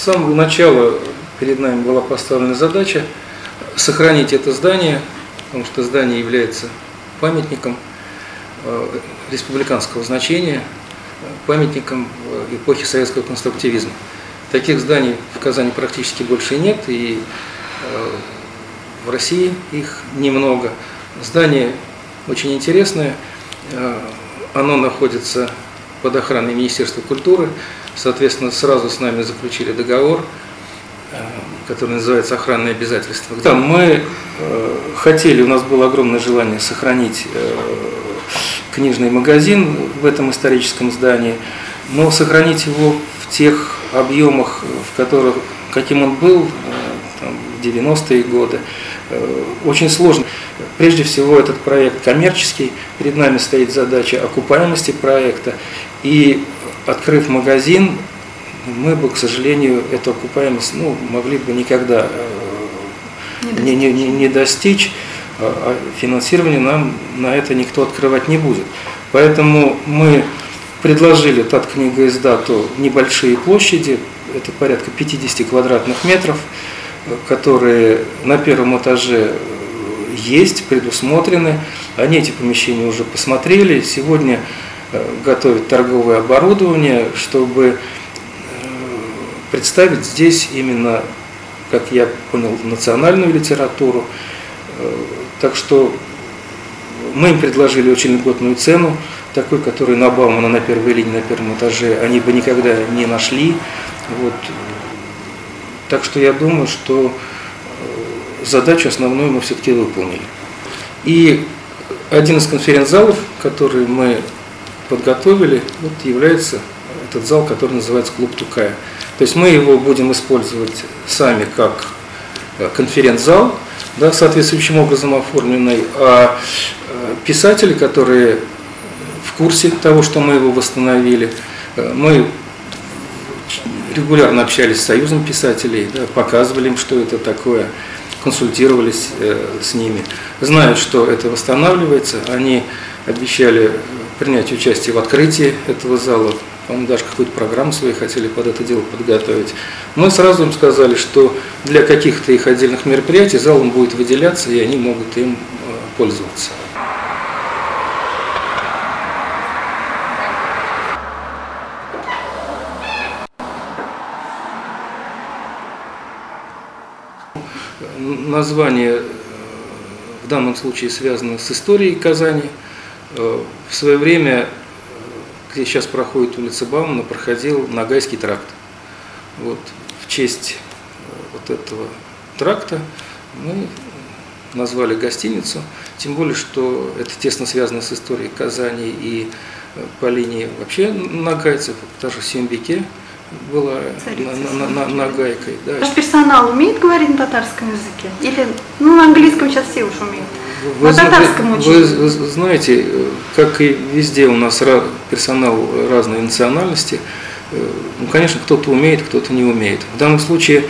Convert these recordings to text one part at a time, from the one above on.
С самого начала перед нами была поставлена задача сохранить это здание, потому что здание является памятником республиканского значения, памятником эпохи советского конструктивизма. Таких зданий в Казани практически больше нет, и в России их немного. Здание очень интересное, оно находится под охраной Министерства культуры, соответственно, сразу с нами заключили договор, который называется «Охранные обязательства». Там мы хотели, у нас было огромное желание сохранить книжный магазин в этом историческом здании, но сохранить его в тех объемах, в которых, каким он был там, в 90-е годы, очень сложно. Прежде всего, этот проект коммерческий, перед нами стоит задача окупаемости проекта, и, открыв магазин, мы бы, к сожалению, эту окупаемость могли бы никогда не достичь, а финансирование нам на это никто открывать не будет. Поэтому мы предложили Таткнигоиздату небольшие площади, это порядка 50 квадратных метров, которые на первом этаже есть, предусмотрены. Они эти помещения уже посмотрели. Сегодня готовят торговое оборудование, чтобы представить здесь именно, как я понял, национальную литературу. Так что мы им предложили очень льготную цену, такой, которую на Баумана на первой линии, на первом этаже, они бы никогда не нашли. Вот. Так что я думаю, что задачу основную мы все-таки выполнили. И один из конференц-залов, который мы подготовили, вот является этот зал, который называется «Клуб Тукая». То есть мы его будем использовать сами как конференц-зал, да, соответствующим образом оформленный, а писатели, которые в курсе того, что мы его восстановили, мы регулярно общались с Союзом писателей, да, показывали им, что это такое, консультировались с ними, знают, что это восстанавливается, они обещали принять участие в открытии этого зала, по-моему, даже какую-то программу свою хотели под это дело подготовить. Мы сразу им сказали, что для каких-то их отдельных мероприятий залом будет выделяться, и они могут им пользоваться. Название в данном случае связано с историей Казани. В свое время, где сейчас проходит улица Баумана, проходил Ногайский тракт. Вот, в честь вот этого тракта мы назвали гостиницу, тем более, что это тесно связано с историей Казани и по линии вообще нагайцев, даже Сюмбике была нагайкой. Да. Ваш персонал умеет говорить на татарском языке? Или на английском сейчас все уж умеют? На татарском учили? Вы знаете, как и везде у нас персонал разной национальности, конечно, кто-то умеет, кто-то не умеет. В данном случае,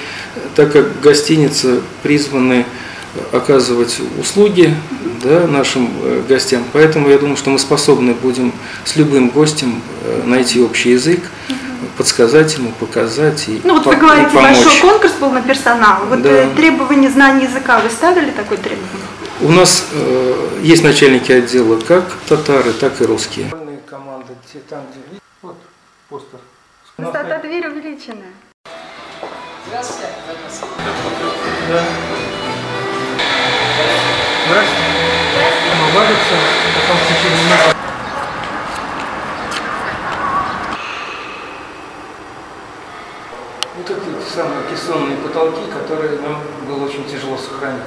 так как гостиницы призваны оказывать услуги, да, нашим гостям, поэтому я думаю, что мы способны будем с любым гостем найти общий язык, подсказать ему, показать и вот вы говорите, помочь. Большой конкурс был на персонал. Вот да. Требование знания языка, вы ставили такое требование? У нас есть начальники отдела, как татары, так и русские. Команды, там, где... Вот постер. Высота двери увеличенная. Здравствуйте. Да. Здравствуйте. Ладится, потом в течение минуты. Вот эти самые кессонные потолки, которые нам было очень тяжело сохранить.